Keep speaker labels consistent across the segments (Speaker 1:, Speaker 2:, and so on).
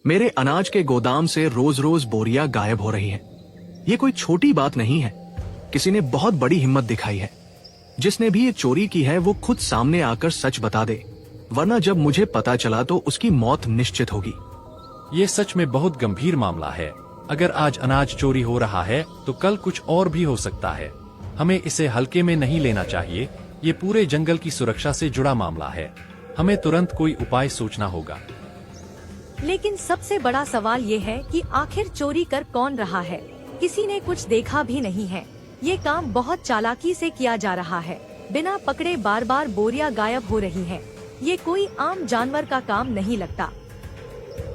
Speaker 1: मेरे अनाज के गोदाम से रोज रोज बोरियां गायब हो रही हैं। ये कोई छोटी बात नहीं है। किसी ने बहुत बड़ी हिम्मत दिखाई है। जिसने भी ये चोरी की है वो खुद सामने आकर सच बता दे, वरना जब मुझे पता चला तो उसकी मौत निश्चित होगी।
Speaker 2: ये सच में बहुत गंभीर मामला है। अगर आज अनाज चोरी हो रहा है तो कल कुछ और भी हो सकता है। हमें इसे हल्के में नहीं लेना चाहिए। ये पूरे जंगल की सुरक्षा से जुड़ा मामला है। हमें तुरंत कोई उपाय सोचना होगा।
Speaker 3: लेकिन सबसे बड़ा सवाल ये है कि आखिर चोरी कर कौन रहा है। किसी ने कुछ देखा भी नहीं है। ये काम बहुत चालाकी से किया जा रहा है। बिना पकड़े बार बार बोरियां गायब हो रही हैं। ये कोई आम जानवर का काम नहीं लगता।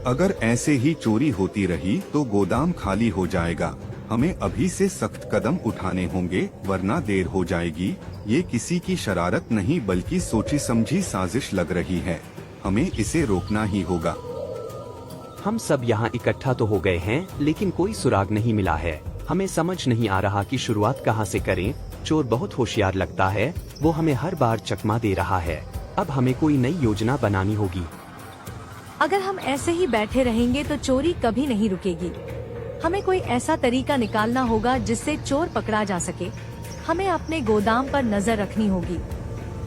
Speaker 4: अगर ऐसे ही चोरी होती रही तो गोदाम खाली हो जाएगा। हमें अभी से सख्त कदम उठाने होंगे, वरना देर हो जाएगी। ये किसी की शरारत नहीं बल्कि सोची समझी साजिश लग रही है। हमें इसे रोकना ही होगा।
Speaker 5: हम सब यहाँ इकट्ठा तो हो गए हैं, लेकिन कोई सुराग नहीं मिला है। हमें समझ नहीं आ रहा कि शुरुआत कहाँ से करें। चोर बहुत होशियार लगता है। वो हमें हर बार चकमा दे रहा है। अब हमें कोई नई योजना बनानी होगी।
Speaker 3: अगर हम ऐसे ही बैठे रहेंगे तो चोरी कभी नहीं रुकेगी। हमें कोई ऐसा तरीका निकालना होगा जिससे चोर पकड़ा जा सके। हमें अपने गोदाम पर नजर रखनी होगी,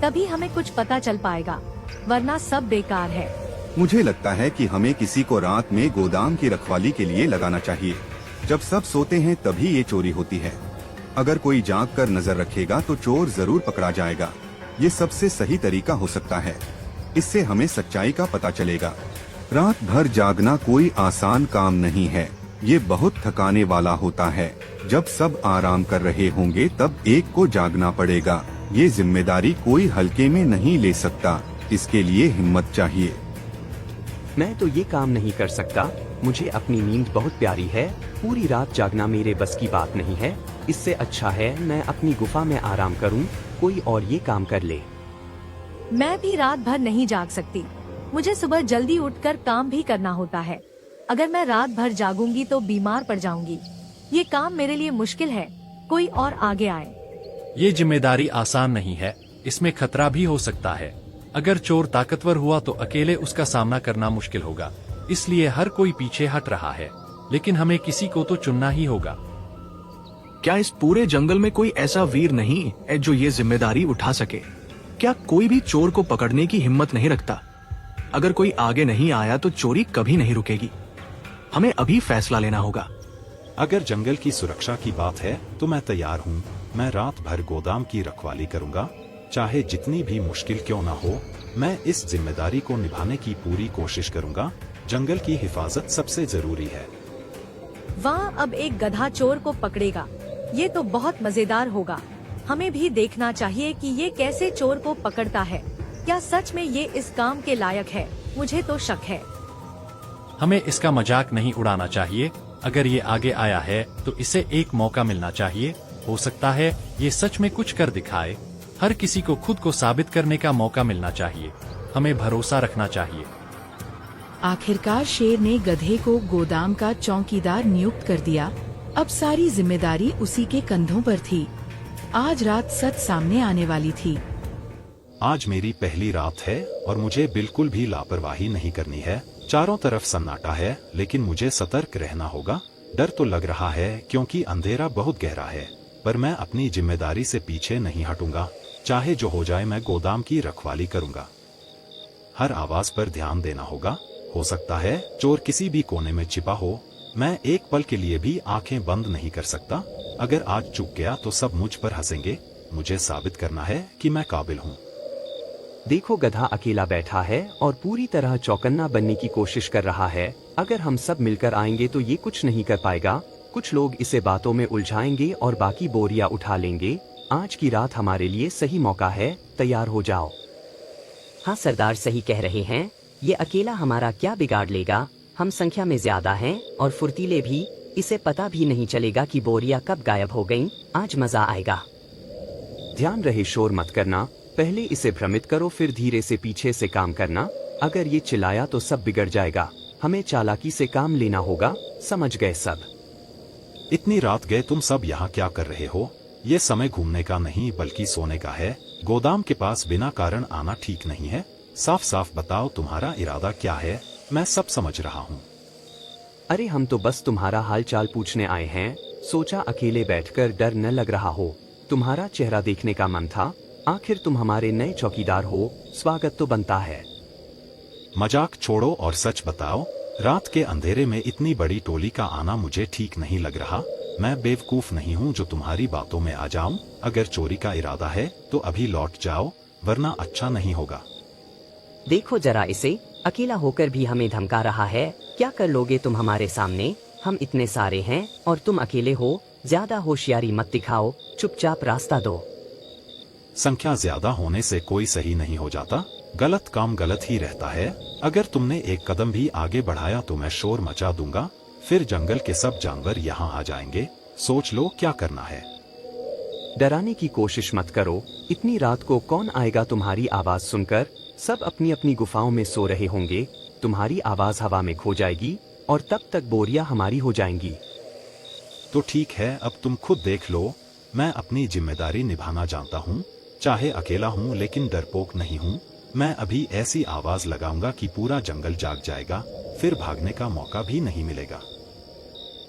Speaker 3: तभी हमें कुछ पता चल पाएगा, वरना सब बेकार है।
Speaker 4: मुझे लगता है कि हमें किसी को रात में गोदाम की रखवाली के लिए लगाना चाहिए। जब सब सोते हैं तभी ये चोरी होती है। अगर कोई जाग कर नजर रखेगा तो चोर जरूर पकड़ा जाएगा। ये सबसे सही तरीका हो सकता है। इससे हमें सच्चाई का पता चलेगा। रात भर जागना कोई आसान काम नहीं है। ये बहुत थकाने वाला होता है। जब सब आराम कर रहे होंगे तब एक को जागना पड़ेगा। ये जिम्मेदारी कोई हल्के में नहीं ले सकता। इसके लिए हिम्मत चाहिए।
Speaker 5: मैं तो ये काम नहीं कर सकता। मुझे अपनी नींद बहुत प्यारी है। पूरी रात जागना मेरे बस की बात नहीं है। इससे अच्छा है मैं अपनी गुफा में आराम करूं, कोई और ये काम कर ले।
Speaker 3: मैं भी रात भर नहीं जाग सकती। मुझे सुबह जल्दी उठकर काम भी करना होता है। अगर मैं रात भर जागूंगी तो बीमार पड़ जाऊंगी। ये काम मेरे लिए मुश्किल है। कोई और आगे आए।
Speaker 2: ये जिम्मेदारी आसान नहीं है। इसमें खतरा भी हो सकता है। अगर चोर ताकतवर हुआ तो अकेले उसका सामना करना मुश्किल होगा। इसलिए हर कोई पीछे हट रहा है। लेकिन हमें किसी को तो चुनना ही होगा।
Speaker 1: क्या इस पूरे जंगल में कोई ऐसा वीर नहीं है जो ये जिम्मेदारी उठा सके? क्या कोई भी चोर को पकड़ने की हिम्मत नहीं रखता? अगर कोई आगे नहीं आया तो चोरी कभी नहीं रुकेगी। हमें अभी फैसला लेना होगा।
Speaker 6: अगर जंगल की सुरक्षा की बात है तो मैं तैयार हूँ। मैं रात भर गोदाम की रखवाली करूँगा, चाहे जितनी भी मुश्किल क्यों ना हो। मैं इस जिम्मेदारी को निभाने की पूरी कोशिश करूँगा। जंगल की हिफाजत सबसे जरूरी है।
Speaker 3: वहाँ अब एक गधा चोर को पकड़ेगा। ये तो बहुत मजेदार होगा। हमें भी देखना चाहिए कि ये कैसे चोर को पकड़ता है। क्या सच में ये इस काम के लायक है? मुझे तो शक है।
Speaker 2: हमें इसका मजाक नहीं उड़ाना चाहिए। अगर ये आगे आया है तो इसे एक मौका मिलना चाहिए। हो सकता है ये सच में कुछ कर दिखाए। हर किसी को खुद को साबित करने का मौका मिलना चाहिए। हमें भरोसा रखना चाहिए।
Speaker 7: आखिरकार शेर ने गधे को गोदाम का चौकीदार नियुक्त कर दिया। अब सारी जिम्मेदारी उसी के कंधों पर थी। आज रात सच सामने आने वाली थी।
Speaker 6: आज मेरी पहली रात है और मुझे बिल्कुल भी लापरवाही नहीं करनी है। चारों तरफ सन्नाटा है, लेकिन मुझे सतर्क रहना होगा। डर तो लग रहा है क्योंकि अंधेरा बहुत गहरा है, पर मैं अपनी जिम्मेदारी से पीछे नहीं हटूंगा। चाहे जो हो जाए मैं गोदाम की रखवाली करूंगा। हर आवाज पर ध्यान देना होगा। हो सकता है चोर किसी भी कोने में छिपा हो। मैं एक पल के लिए भी आंखें बंद नहीं कर सकता। अगर आज चूक गया तो सब मुझ पर हंसेंगे। मुझे साबित करना है कि मैं काबिल हूँ।
Speaker 5: देखो, गधा अकेला बैठा है और पूरी तरह चौकन्ना बनने की कोशिश कर रहा है। अगर हम सब मिलकर आएंगे तो ये कुछ नहीं कर पाएगा। कुछ लोग इसे बातों में उलझाएंगे और बाकी बोरियां उठा लेंगे। आज की रात हमारे लिए सही मौका है। तैयार हो जाओ।
Speaker 8: हाँ सरदार, सही कह रहे हैं। ये अकेला हमारा क्या बिगाड़ लेगा? हम संख्या में ज्यादा हैं और फुर्तीले भी। इसे पता भी नहीं चलेगा कि बोरियां कब गायब हो गईं। आज मजा आएगा।
Speaker 5: ध्यान रहे, शोर मत करना। पहले इसे भ्रमित करो, फिर धीरे से पीछे से काम करना। अगर ये चिल्लाया तो सब बिगड़ जाएगा। हमें चालाकी से काम लेना होगा। समझ गए सब?
Speaker 6: इतनी रात गए तुम सब यहाँ क्या कर रहे हो? ये समय घूमने का नहीं बल्कि सोने का है। गोदाम के पास बिना कारण आना ठीक नहीं है। साफ साफ बताओ तुम्हारा इरादा क्या है? मैं सब समझ रहा हूँ।
Speaker 5: अरे हम तो बस तुम्हारा हाल चाल पूछने आए हैं, सोचा अकेले बैठकर डर न लग रहा हो, तुम्हारा चेहरा देखने का मन था, आखिर तुम हमारे नए चौकीदार हो, स्वागत तो बनता है।
Speaker 6: मजाक छोड़ो और सच बताओ, रात के अंधेरे में इतनी बड़ी टोली का आना मुझे ठीक नहीं लग रहा। मैं बेवकूफ नहीं हूँ जो तुम्हारी बातों में आ जाऊं। अगर चोरी का इरादा है तो अभी लौट जाओ, वरना अच्छा नहीं होगा।
Speaker 8: देखो जरा इसे, अकेला होकर भी हमें धमका रहा है। क्या कर लोगे तुम हमारे सामने? हम इतने सारे हैं और तुम अकेले हो। ज्यादा होशियारी मत दिखाओ, चुपचाप रास्ता दो।
Speaker 6: संख्या ज्यादा होने से कोई सही नहीं हो जाता, गलत काम गलत ही रहता है। अगर तुमने एक कदम भी आगे बढ़ाया तो मैं शोर मचा दूंगा, फिर जंगल के सब जानवर यहाँ आ जाएंगे। सोच लो क्या करना है।
Speaker 5: डराने की कोशिश मत करो, इतनी रात को कौन आएगा तुम्हारी आवाज सुनकर? सब अपनी अपनी गुफाओं में सो रहे होंगे, तुम्हारी आवाज हवा में खो जाएगी और तब तक बोरियां हमारी हो जाएंगी।
Speaker 6: तो ठीक है, अब तुम खुद देख लो। मैं अपनी जिम्मेदारी निभाना जानता हूँ, चाहे अकेला हूँ लेकिन डरपोक नहीं हूँ। मैं अभी ऐसी आवाज लगाऊंगा कि पूरा जंगल जाग जाएगा, फिर भागने का मौका भी नहीं मिलेगा।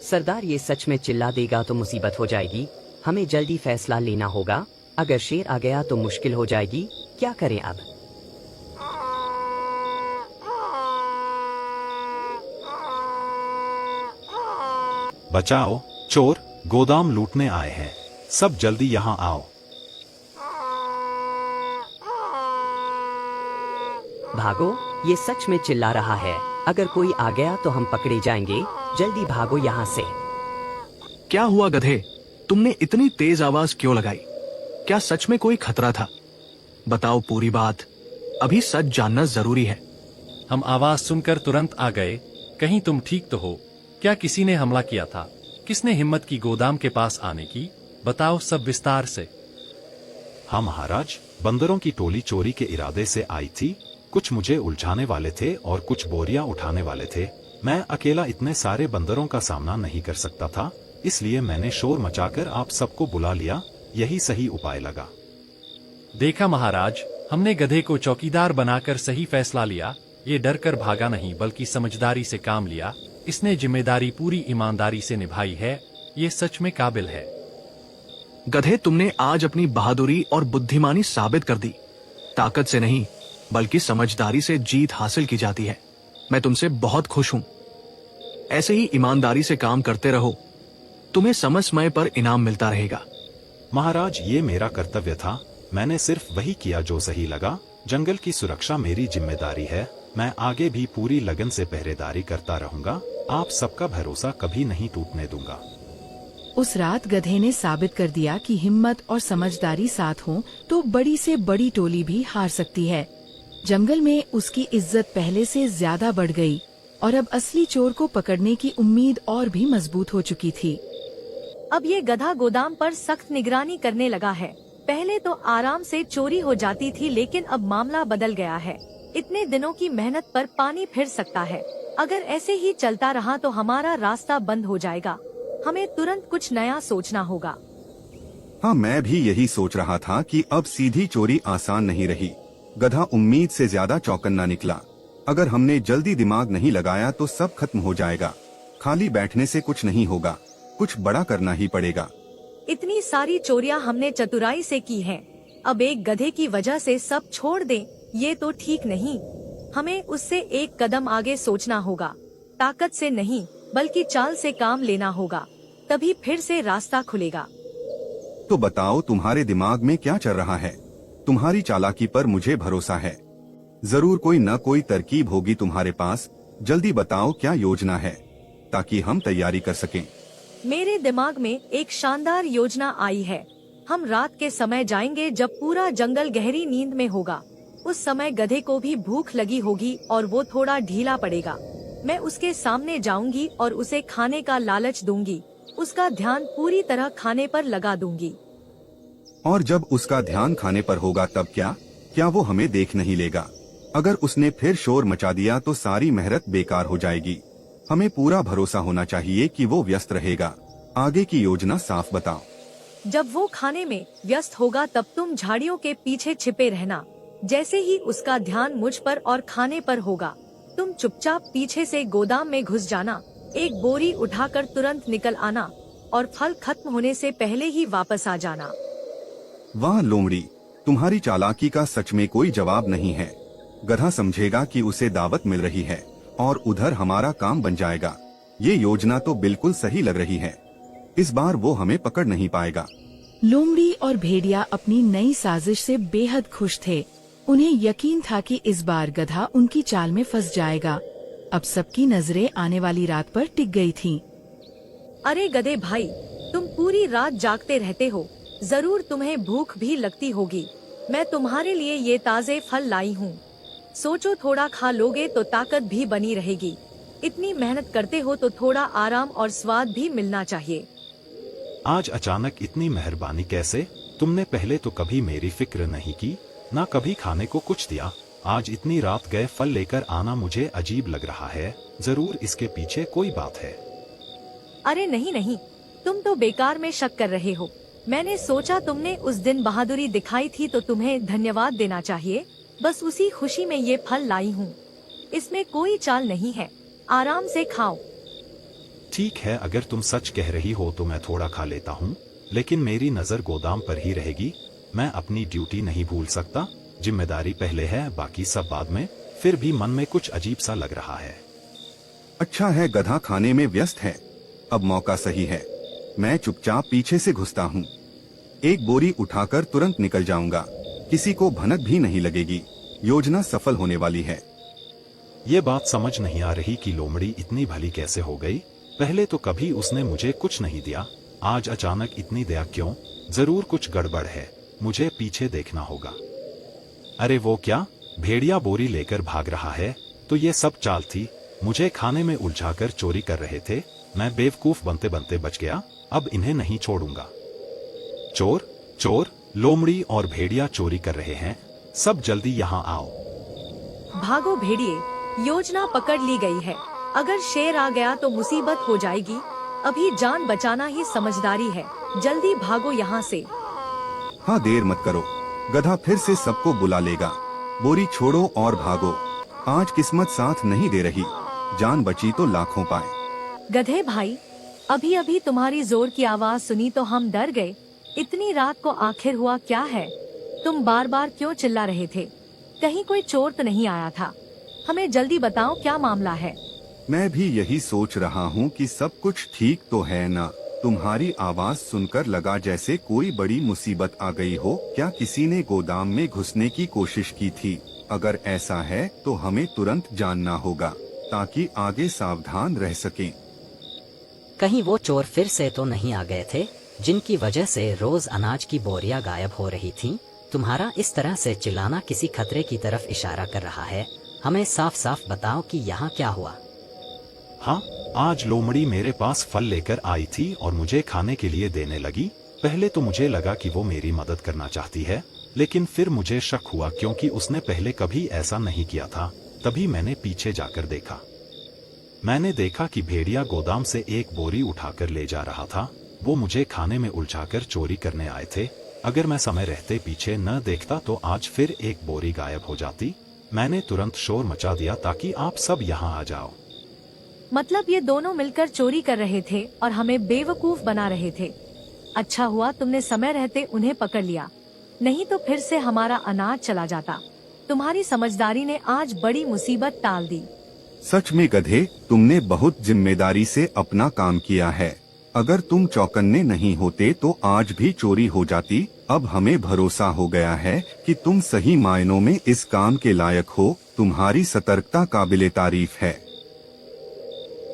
Speaker 8: सरदार ये सच में चिल्ला देगा तो मुसीबत हो जाएगी। हमें जल्दी फैसला लेना होगा। अगर शेर आ गया तो मुश्किल हो जाएगी। क्या करें अब?
Speaker 6: बचाओ, चोर गोदाम लूटने आए हैं, सब जल्दी यहाँ आओ।
Speaker 8: भागो, ये सच में चिल्ला रहा है। अगर कोई आ गया तो हम पकड़े जाएंगे। जल्दी भागो यहाँ से।
Speaker 1: क्या हुआ गधे, तुमने इतनी तेज आवाज क्यों लगाई? क्या सच में कोई खतरा था? बताओ पूरी बात, अभी सच जानना जरूरी है।
Speaker 2: हम आवाज सुनकर तुरंत आ गए। कहीं तुम ठीक तो हो? क्या किसी ने हमला किया था? किसने हिम्मत की गोदाम के पास आने की? बताओ सब विस्तार से।
Speaker 6: हाँ महाराज, बंदरों की टोली चोरी के इरादे से आई थी। कुछ मुझे उलझाने वाले थे और कुछ बोरियां उठाने वाले थे। मैं अकेला इतने सारे बंदरों का सामना नहीं कर सकता था, इसलिए मैंने शोर मचाकर आप सबको बुला लिया। यही सही उपाय लगा।
Speaker 2: देखा महाराज, हमने गधे को चौकीदार बनाकर सही फैसला लिया। ये डर कर भागा नहीं बल्कि समझदारी से काम लिया। इसने जिम्मेदारी पूरी ईमानदारी से निभाई है। ये सच में काबिल है।
Speaker 1: गधे, तुमने आज अपनी बहादुरी और बुद्धिमानी साबित कर दी। ताकत से नहीं बल्कि समझदारी से जीत हासिल की जाती है। मैं तुमसे बहुत खुश हूं। ऐसे ही ईमानदारी से काम करते रहो, तुम्हें समय समय पर इनाम मिलता रहेगा।
Speaker 6: महाराज, ये मेरा कर्तव्य था। मैंने सिर्फ वही किया जो सही लगा। जंगल की सुरक्षा मेरी जिम्मेदारी है। मैं आगे भी पूरी लगन से पहरेदारी करता रहूंगा। आप सबका भरोसा कभी नहीं टूटने दूंगा।
Speaker 7: उस रात गधे ने साबित कर दिया कि हिम्मत और समझदारी साथ हो तो बड़ी से बड़ी टोली भी हार सकती है। जंगल में उसकी इज्जत पहले से ज्यादा बढ़ गई और अब असली चोर को पकड़ने की उम्मीद और भी मजबूत हो चुकी थी।
Speaker 3: अब ये गधा गोदाम पर सख्त निगरानी करने लगा है। पहले तो आराम से चोरी हो जाती थी, लेकिन अब मामला बदल गया है। इतने दिनों की मेहनत पर पानी फिर सकता है। अगर ऐसे ही चलता रहा तो हमारा रास्ता बंद हो जाएगा। हमें तुरंत कुछ नया सोचना होगा।
Speaker 4: हाँ, मैं भी यही सोच रहा था कि अब सीधी चोरी आसान नहीं रही। गधा उम्मीद से ज्यादा चौकन्ना निकला। अगर हमने जल्दी दिमाग नहीं लगाया तो सब खत्म हो जाएगा। खाली बैठने से कुछ नहीं होगा, कुछ बड़ा करना ही पड़ेगा।
Speaker 3: इतनी सारी चोरियां हमने चतुराई से की हैं। अब एक गधे की वजह से सब छोड़ दें, ये तो ठीक नहीं। हमें उससे एक कदम आगे सोचना होगा। ताकत से नहीं बल्कि चाल से काम लेना होगा, तभी फिर से रास्ता खुलेगा।
Speaker 4: तो बताओ, तुम्हारे दिमाग में क्या चल रहा है? तुम्हारी चालाकी पर मुझे भरोसा है। जरूर कोई न कोई तरकीब होगी तुम्हारे पास। जल्दी बताओ क्या योजना है, ताकि हम तैयारी कर सकें।
Speaker 3: मेरे दिमाग में एक शानदार योजना आई है। हम रात के समय जाएंगे जब पूरा जंगल गहरी नींद में होगा। उस समय गधे को भी भूख लगी होगी और वो थोड़ा ढीला पड़ेगा। मैं उसके सामने जाऊंगी और उसे खाने का लालच दूंगी। उसका ध्यान पूरी तरह खाने पर लगा दूंगी।
Speaker 4: और जब उसका ध्यान खाने पर होगा तब क्या वो हमें देख नहीं लेगा? अगर उसने फिर शोर मचा दिया तो सारी मेहनत बेकार हो जाएगी। हमें पूरा भरोसा होना चाहिए कि वो व्यस्त रहेगा। आगे की योजना साफ बताओ।
Speaker 3: जब वो खाने में व्यस्त होगा तब तुम झाड़ियों के पीछे छिपे रहना। जैसे ही उसका ध्यान मुझ पर और खाने पर होगा, तुम चुपचाप पीछे से गोदाम में घुस जाना। एक बोरी उठाकर तुरंत निकल आना और फल खत्म होने से पहले ही वापस आ जाना।
Speaker 4: वाह लोमड़ी, तुम्हारी चालाकी का सच में कोई जवाब नहीं है। गधा समझेगा कि उसे दावत मिल रही है और उधर हमारा काम बन जाएगा। ये योजना तो बिल्कुल सही लग रही है। इस बार वो हमें पकड़ नहीं पाएगा।
Speaker 7: लोमड़ी और भेड़िया अपनी नई साजिश से बेहद खुश थे। उन्हें यकीन था कि इस बार गधा उनकी चाल में फंस जाएगा। अब सबकी नजरें आने वाली रात पर टिक गई थीं।
Speaker 3: अरे गधे भाई, तुम पूरी रात जागते रहते हो, जरूर तुम्हें भूख भी लगती होगी। मैं तुम्हारे लिए ये ताजे फल लाई हूँ। सोचो, थोड़ा खा लोगे तो ताकत भी बनी रहेगी। इतनी मेहनत करते हो तो थोड़ा आराम और स्वाद भी मिलना चाहिए।
Speaker 6: आज अचानक इतनी मेहरबानी कैसे? तुमने पहले तो कभी मेरी फिक्र नहीं की, ना कभी खाने को कुछ दिया। आज इतनी रात गए फल लेकर आना मुझे अजीब लग रहा है। जरूर इसके पीछे कोई बात है।
Speaker 3: अरे नहीं नहीं, तुम तो बेकार में शक कर रहे हो। मैंने सोचा तुमने उस दिन बहादुरी दिखाई थी तो तुम्हें धन्यवाद देना चाहिए। बस उसी खुशी में ये फल लाई हूँ। इसमें कोई चाल नहीं है, आराम से खाओ।
Speaker 6: ठीक है, अगर तुम सच कह रही हो तो मैं थोड़ा खा लेता हूँ, लेकिन मेरी नजर गोदाम पर ही रहेगी। मैं अपनी ड्यूटी नहीं भूल सकता। जिम्मेदारी पहले है, बाकी सब बाद में। फिर भी मन में कुछ अजीब सा लग रहा है।
Speaker 4: अच्छा है, गधा खाने में व्यस्त है। अब मौका सही है। मैं चुपचाप पीछे से घुसता हूँ। एक बोरी उठाकर तुरंत निकल जाऊंगा। किसी को भनक भी नहीं लगेगी। योजना सफल होने वाली है।
Speaker 6: ये बात समझ नहीं आ रही कि लोमड़ी इतनी भली कैसे हो गई। पहले तो कभी उसने मुझे कुछ नहीं दिया, आज अचानक इतनी दया क्यों? जरूर कुछ गड़बड़ है। मुझे पीछे देखना होगा। अरे वो क्या, भेड़िया बोरी लेकर भाग रहा है? तो ये सब चाल थी। मुझे खाने में उलझाकर चोरी कर रहे थे। मैं बेवकूफ बनते बनते बच गया। अब इन्हें नहीं छोड़ूंगा। चोर चोर, लोमड़ी और भेड़िया चोरी कर रहे हैं। सब जल्दी यहाँ आओ।
Speaker 3: भागो भेड़िए, योजना पकड़ ली गई है। अगर शेर आ गया तो मुसीबत हो जाएगी। अभी जान बचाना ही समझदारी है। जल्दी भागो यहाँ से।
Speaker 4: हाँ, देर मत करो। गधा फिर से सबको बुला लेगा। बोरी छोड़ो और भागो। आज किस्मत साथ नहीं दे रही। जान बची तो लाखों पाए।
Speaker 3: गधे भाई, अभी अभी तुम्हारी जोर की आवाज सुनी तो हम डर गए। इतनी रात को आखिर हुआ क्या है? तुम बार बार क्यों चिल्ला रहे थे? कहीं कोई चोर तो नहीं आया था? हमें जल्दी बताओ, क्या मामला है?
Speaker 4: मैं भी यही सोच रहा हूँ कि सब कुछ ठीक तो है ना। तुम्हारी आवाज सुनकर लगा जैसे कोई बड़ी मुसीबत आ गई हो। क्या किसी ने गोदाम में घुसने की कोशिश की थी? अगर ऐसा है तो हमें तुरंत जानना होगा ताकि आगे सावधान रह सकें।
Speaker 8: कहीं वो चोर फिर से तो नहीं आ गए थे, जिनकी वजह से रोज अनाज की बोरियां गायब हो रही थीं? तुम्हारा इस तरह से चिल्लाना किसी खतरे की तरफ इशारा कर रहा है। हमें साफ साफ बताओ कि यहाँ क्या हुआ।
Speaker 6: हाँ, आज लोमड़ी मेरे पास फल लेकर आई थी और मुझे खाने के लिए देने लगी। पहले तो मुझे लगा कि वो मेरी मदद करना चाहती है, लेकिन फिर मुझे शक हुआ क्योंकि उसने पहले कभी ऐसा नहीं किया था। तभी मैंने पीछे जाकर देखा। मैंने देखा कि भेड़िया गोदाम से एक बोरी उठाकर ले जा रहा था। वो मुझे खाने में उलझाकर चोरी करने आए थे। अगर मैं समय रहते पीछे न देखता तो आज फिर एक बोरी गायब हो जाती। मैंने तुरंत शोर मचा दिया ताकि आप सब यहाँ आ जाओ।
Speaker 3: मतलब ये दोनों मिलकर चोरी कर रहे थे और हमें बेवकूफ बना रहे थे। अच्छा हुआ तुमने समय रहते उन्हें पकड़ लिया, नहीं तो फिर से हमारा अनाज चला जाता। तुम्हारी समझदारी ने आज बड़ी मुसीबत टाल दी।
Speaker 4: सच में गधे, तुमने बहुत जिम्मेदारी से अपना काम किया है। अगर तुम चौकन्ने नहीं होते तो आज भी चोरी हो जाती। अब हमें भरोसा हो गया है कि तुम सही मायनों में इस काम के लायक हो। तुम्हारी सतर्कता काबिले तारीफ है।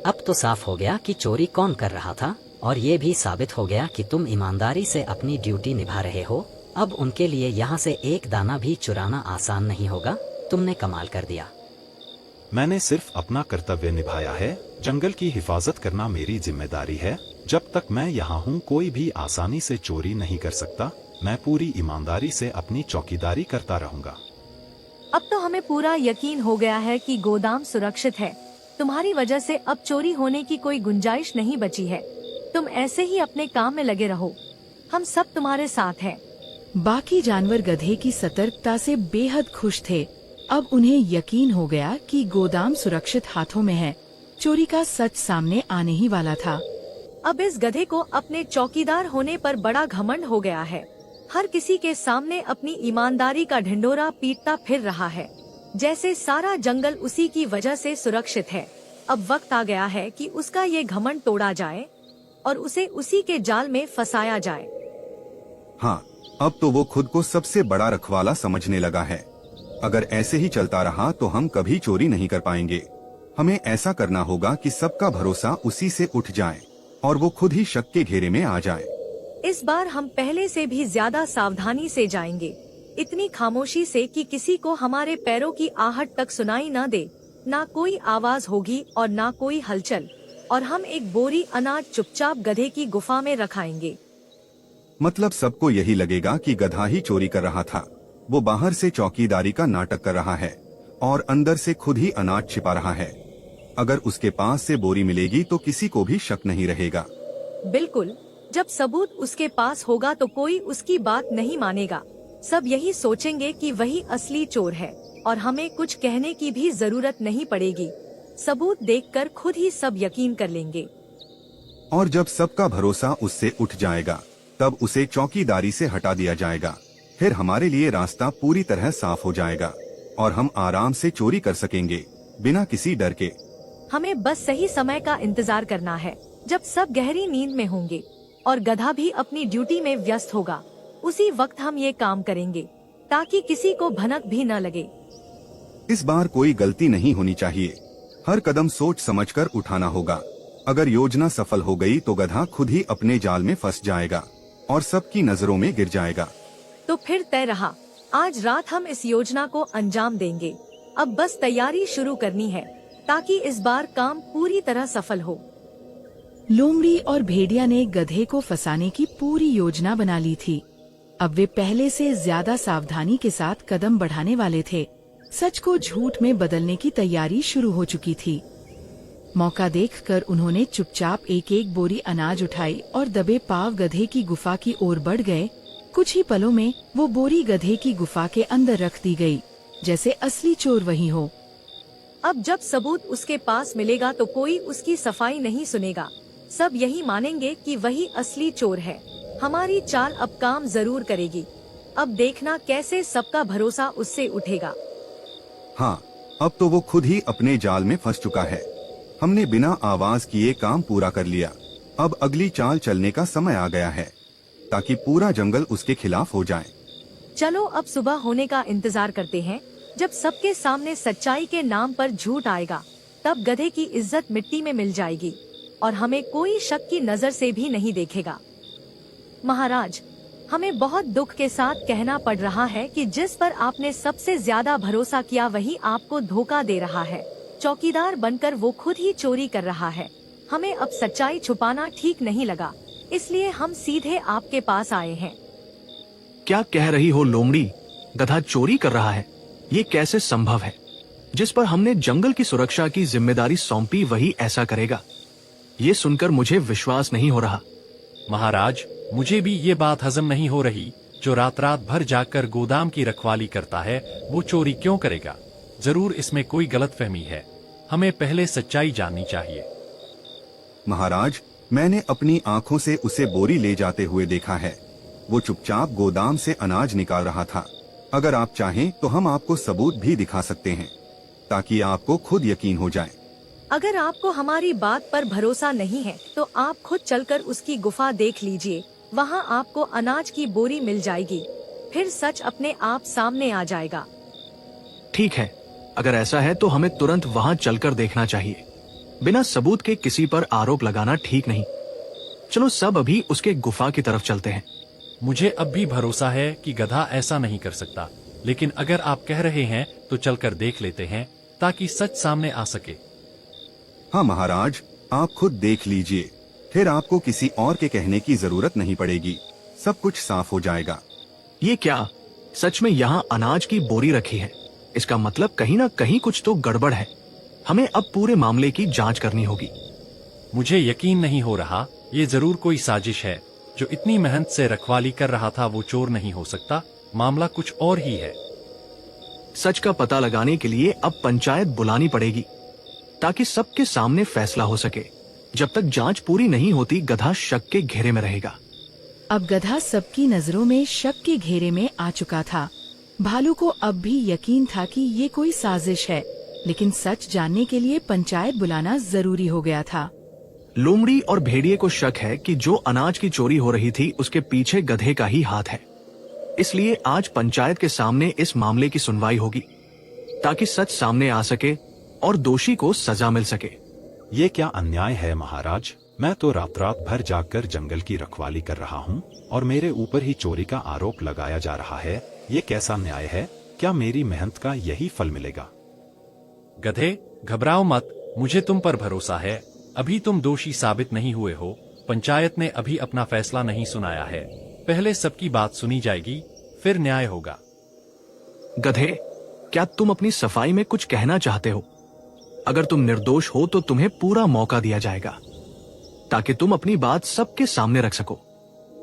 Speaker 8: अब तो साफ हो गया कि चोरी कौन कर रहा था, और ये भी साबित हो गया कि तुम ईमानदारी से अपनी ड्यूटी निभा रहे हो। अब उनके लिए यहाँ से एक दाना भी चुराना आसान नहीं होगा। तुमने कमाल कर दिया।
Speaker 6: मैंने सिर्फ अपना कर्तव्य निभाया है। जंगल की हिफाजत करना मेरी जिम्मेदारी है। जब तक मैं यहाँ हूँ कोई भी आसानी से चोरी नहीं कर सकता। मैं पूरी ईमानदारी से अपनी चौकीदारी करता रहूँगा।
Speaker 3: अब तो हमें पूरा यकीन हो गया है कि गोदाम सुरक्षित है। तुम्हारी वजह से अब चोरी होने की कोई गुंजाइश नहीं बची है। तुम ऐसे ही अपने काम में लगे रहो, हम सब तुम्हारे साथ हैं।
Speaker 7: बाकी जानवर गधे की सतर्कता से बेहद खुश थे। अब उन्हें यकीन हो गया कि गोदाम सुरक्षित हाथों में है। चोरी का सच सामने आने ही वाला था।
Speaker 3: अब इस गधे को अपने चौकीदार होने पर बड़ा घमंड हो गया है। हर किसी के सामने अपनी ईमानदारी का ढिंढोरा पीटता फिर रहा है, जैसे सारा जंगल उसी की वजह से सुरक्षित है। अब वक्त आ गया है कि उसका ये घमंड तोड़ा जाए और उसे उसी के जाल में फंसाया जाए।
Speaker 4: हाँ, अब तो वो खुद को सबसे बड़ा रखवाला समझने लगा है। अगर ऐसे ही चलता रहा तो हम कभी चोरी नहीं कर पाएंगे। हमें ऐसा करना होगा कि सबका भरोसा उसी से उठ जाए और वो खुद ही शक के घेरे में आ जाए।
Speaker 3: इस बार हम पहले से भी ज्यादा सावधानी से जाएंगे, इतनी खामोशी से कि किसी को हमारे पैरों की आहट तक सुनाई न दे। ना कोई आवाज होगी और ना कोई हलचल, और हम एक बोरी अनाज चुपचाप गधे की गुफा में रखाएंगे।
Speaker 4: मतलब सबको यही लगेगा कि गधा ही चोरी कर रहा था। वो बाहर से चौकीदारी का नाटक कर रहा है और अंदर से खुद ही अनाज छिपा रहा है। अगर उसके पास से बोरी मिलेगी तो किसी को भी शक नहीं रहेगा।
Speaker 3: बिल्कुल, जब सबूत उसके पास होगा तो कोई उसकी बात नहीं मानेगा। सब यही सोचेंगे कि वही असली चोर है और हमें कुछ कहने की भी जरूरत नहीं पड़ेगी। सबूत देखकर खुद ही सब यकीन कर लेंगे।
Speaker 4: और जब सबका भरोसा उससे उठ जाएगा तब उसे चौकीदारी से हटा दिया जाएगा। फिर हमारे लिए रास्ता पूरी तरह साफ हो जाएगा और हम आराम से चोरी कर सकेंगे बिना किसी डर के।
Speaker 3: हमें बस सही समय का इंतजार करना है, जब सब गहरी नींद में होंगे और गधा भी अपनी ड्यूटी में व्यस्त होगा। उसी वक्त हम ये काम करेंगे ताकि किसी को भनक भी न लगे।
Speaker 4: इस बार कोई गलती नहीं होनी चाहिए। हर कदम सोच समझकर उठाना होगा। अगर योजना सफल हो गई तो गधा खुद ही अपने जाल में फंस जाएगा और सबकी नजरों में गिर जाएगा।
Speaker 3: तो फिर तय रहा, आज रात हम इस योजना को अंजाम देंगे। अब बस तैयारी शुरू करनी है ताकि इस बार काम पूरी तरह सफल हो।
Speaker 7: लोमड़ी और भेड़िया ने गधे को फंसाने की पूरी योजना बना ली थी। अब वे पहले से ज्यादा सावधानी के साथ कदम बढ़ाने वाले थे। सच को झूठ में बदलने की तैयारी शुरू हो चुकी थी। मौका देखकर उन्होंने चुपचाप एक एक बोरी अनाज उठाई और दबे पाव गधे की गुफा की ओर बढ़ गए। कुछ ही पलों में वो बोरी गधे की गुफा के अंदर रख दी गई, जैसे असली चोर वही हो।
Speaker 3: अब जब सबूत उसके पास मिलेगा तो कोई उसकी सफाई नहीं सुनेगा। सब यही मानेंगे कि वही असली चोर है। हमारी चाल अब काम जरूर करेगी। अब देखना कैसे सबका भरोसा उससे उठेगा।
Speaker 4: हाँ, अब तो वो खुद ही अपने जाल में फंस चुका है। हमने बिना आवाज किए काम पूरा कर लिया। अब अगली चाल चलने का समय आ गया है ताकि पूरा जंगल उसके खिलाफ हो जाए।
Speaker 3: चलो अब सुबह होने का इंतजार करते हैं। जब सबके सामने सच्चाई के नाम पर झूठ आएगा तब गधे की इज्जत मिट्टी में मिल जाएगी और हमें कोई शक की नजर से भी नहीं देखेगा। महाराज, हमें बहुत दुख के साथ कहना पड़ रहा है कि जिस पर आपने सबसे ज्यादा भरोसा किया वही आपको धोखा दे रहा है। चौकीदार बनकर वो खुद ही चोरी कर रहा है। हमें अब सच्चाई छुपाना ठीक नहीं लगा, इसलिए हम सीधे आपके पास आए हैं।
Speaker 1: क्या कह रही हो लोमड़ी? गधा चोरी कर रहा है? ये कैसे संभव है? जिस पर हमने जंगल की सुरक्षा की जिम्मेदारी सौंपी वही ऐसा करेगा? ये सुनकर मुझे विश्वास नहीं हो रहा।
Speaker 2: महाराज, मुझे भी ये बात हजम नहीं हो रही। जो रात रात भर जाकर गोदाम की रखवाली करता है वो चोरी क्यों करेगा? जरूर इसमें कोई गलतफहमी है। हमें पहले सच्चाई जाननी चाहिए।
Speaker 4: महाराज, मैंने अपनी आंखों से उसे बोरी ले जाते हुए देखा है। वो चुपचाप गोदाम से अनाज निकाल रहा था। अगर आप चाहें तो हम आपको सबूत भी दिखा सकते हैं ताकि आपको खुद यकीन हो जाए।
Speaker 3: अगर आपको हमारी बात पर भरोसा नहीं है तो आप खुद चलकर उसकी गुफा देख लीजिए। वहाँ आपको अनाज की बोरी मिल जाएगी। फिर सच अपने आप सामने आ जाएगा।
Speaker 1: ठीक है, अगर ऐसा है तो हमें तुरंत वहाँ चलकर देखना चाहिए। बिना सबूत के किसी पर आरोप लगाना ठीक नहीं। चलो सब अभी उसके गुफा की तरफ चलते हैं।
Speaker 2: मुझे अब भी भरोसा है कि गधा ऐसा नहीं कर सकता, लेकिन अगर आप कह रहे हैं तो चलकर देख लेते हैं ताकि सच सामने आ सके।
Speaker 4: हाँ महाराज, आप खुद देख लीजिए। फिर आपको किसी और के कहने की जरूरत नहीं पड़ेगी। सब कुछ साफ हो जाएगा।
Speaker 1: ये क्या? सच में यहाँ अनाज की बोरी रखी है? इसका मतलब कहीं ना कहीं कुछ तो गड़बड़ है। हमें अब पूरे मामले की जांच करनी होगी।
Speaker 2: मुझे यकीन नहीं हो रहा। ये जरूर कोई साजिश है। जो इतनी मेहनत से रखवाली कर रहा था वो चोर नहीं हो सकता। मामला कुछ और ही है।
Speaker 1: सच का पता लगाने के लिए अब पंचायत बुलानी पड़ेगी। ताकि सबके सामने फैसला हो सके। जब तक जांच पूरी नहीं होती गधा शक के घेरे में रहेगा।
Speaker 7: अब गधा सबकी नजरों में शक के घेरे में आ चुका था। भालू को अब भी यकीन था कि ये कोई साजिश है, लेकिन सच जानने के लिए पंचायत बुलाना जरूरी हो गया था।
Speaker 1: लोमड़ी और भेड़िए को शक है कि जो अनाज की चोरी हो रही थी उसके पीछे गधे का ही हाथ है। इसलिए आज पंचायत के सामने इस मामले की सुनवाई होगी, ताकि सच सामने आ सके और दोषी को सजा मिल सके।
Speaker 6: ये क्या अन्याय है महाराज। मैं तो रात रात भर जागकर जंगल की रखवाली कर रहा हूँ और मेरे ऊपर ही चोरी का आरोप लगाया जा रहा है। ये कैसा न्याय है। क्या मेरी मेहनत का यही फल मिलेगा।
Speaker 2: गधे, घबराओ मत, मुझे तुम पर भरोसा है। अभी तुम दोषी साबित नहीं हुए हो। पंचायत ने अभी अपना फैसला नहीं सुनाया है। पहले सबकी बात सुनी जाएगी, फिर न्याय होगा।
Speaker 1: गधे, क्या तुम अपनी सफाई में कुछ कहना चाहते हो? अगर तुम निर्दोष हो तो तुम्हें पूरा मौका दिया जाएगा, ताकि तुम अपनी बात सबके सामने रख सको।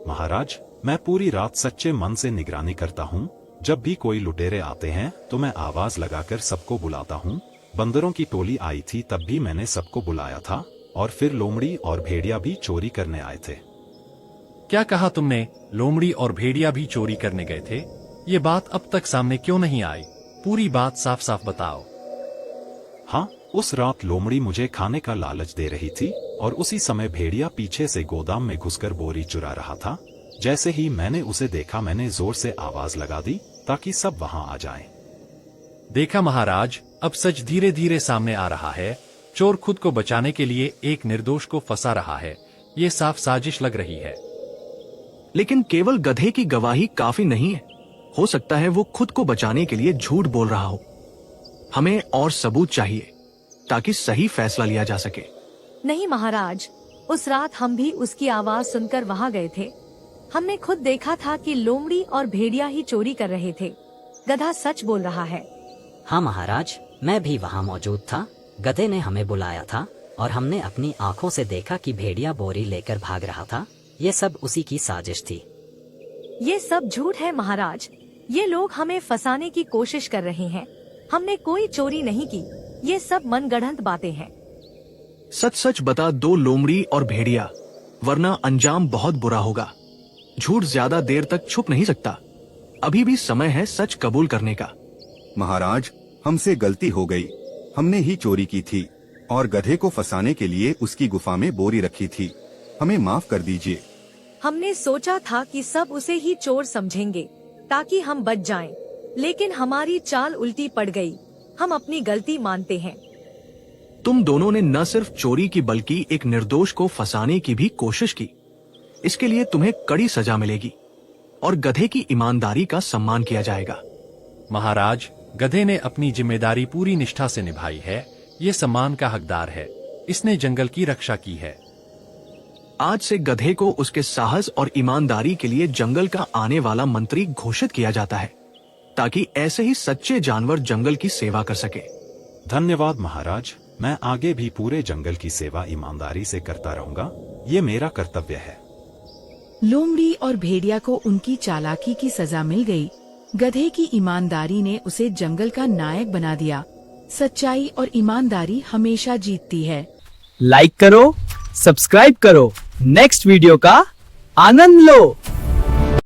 Speaker 6: महाराज, मैं पूरी रात सच्चे मन से निगरानी करता हूँ। जब भी कोई लुटेरे आते हैं तो मैं आवाज लगाकर सबको बुलाता हूँ। बंदरों की टोली आई थी तब भी मैंने सबको बुलाया था, और फिर लोमड़ी और भेड़िया भी चोरी करने आए थे।
Speaker 2: क्या कहा तुमने? लोमड़ी और भेड़िया भी चोरी करने गए थे? ये बात अब तक सामने क्यों नहीं आई? पूरी बात साफ साफ बताओ।
Speaker 6: हाँ, उस रात लोमड़ी मुझे खाने का लालच दे रही थी और उसी समय भेड़िया पीछे से गोदाम में घुसकर बोरी चुरा रहा था। जैसे ही मैंने उसे देखा मैंने जोर से आवाज लगा दी ताकि सब वहां आ जाएं।
Speaker 2: देखा महाराज, अब सच धीरे धीरे सामने आ रहा है। चोर खुद को बचाने के लिए एक निर्दोष को फंसा रहा है। ये साफ साजिश लग रही है।
Speaker 1: लेकिन केवल गधे की गवाही काफी नहीं है। हो सकता है वो खुद को बचाने के लिए झूठ बोल रहा हो। हमें और सबूत चाहिए ताकि सही फैसला लिया जा सके।
Speaker 3: नहीं महाराज, उस रात हम भी उसकी आवाज सुनकर वहाँ गए थे। हमने खुद देखा था कि लोमड़ी और भेड़िया ही चोरी कर रहे थे। गधा सच बोल रहा है।
Speaker 8: हाँ महाराज, मैं भी वहाँ मौजूद था। गधे ने हमें बुलाया था और हमने अपनी आंखों से देखा कि भेड़िया बोरी लेकर भाग रहा था। ये सब उसी की साजिश थी।
Speaker 3: ये सब झूठ है महाराज। ये लोग हमें फंसाने की कोशिश कर रहे हैं। हमने कोई चोरी नहीं की। ये सब मनगढ़ंत बातें हैं।
Speaker 1: सच सच बता दो लोमड़ी और भेड़िया, वरना अंजाम बहुत बुरा होगा। झूठ ज्यादा देर तक छुप नहीं सकता। अभी भी समय है सच कबूल करने का।
Speaker 4: महाराज, हमसे गलती हो गई। हमने ही चोरी की थी और गधे को फंसाने के लिए उसकी गुफा में बोरी रखी थी। हमें माफ कर दीजिए।
Speaker 3: हमने सोचा था कि सब उसे ही चोर समझेंगे ताकि हम बच जाएं, लेकिन हमारी चाल उल्टी पड़ गई। हम अपनी गलती मानते हैं।
Speaker 1: तुम दोनों ने न सिर्फ चोरी की बल्कि एक निर्दोष को फंसाने की भी कोशिश की। इसके लिए तुम्हें कड़ी सजा मिलेगी और गधे की ईमानदारी का सम्मान किया जाएगा।
Speaker 2: महाराज, गधे ने अपनी जिम्मेदारी पूरी निष्ठा से निभाई है। ये सम्मान का हकदार है। इसने जंगल की रक्षा की है।
Speaker 1: आज से गधे को उसके साहस और ईमानदारी के लिए जंगल का आने वाला मंत्री घोषित किया जाता है, ताकि ऐसे ही सच्चे जानवर जंगल की सेवा कर सके।
Speaker 6: धन्यवाद महाराज। मैं आगे भी पूरे जंगल की सेवा ईमानदारी से करता रहूंगा। ये मेरा कर्तव्य है।
Speaker 7: लोमड़ी और भेड़िया को उनकी चालाकी की सजा मिल गई। गधे की ईमानदारी ने उसे जंगल का नायक बना दिया। सच्चाई और ईमानदारी हमेशा जीतती है।
Speaker 9: लाइक करो, सब्सक्राइब करो, नेक्स्ट वीडियो का आनंद लो।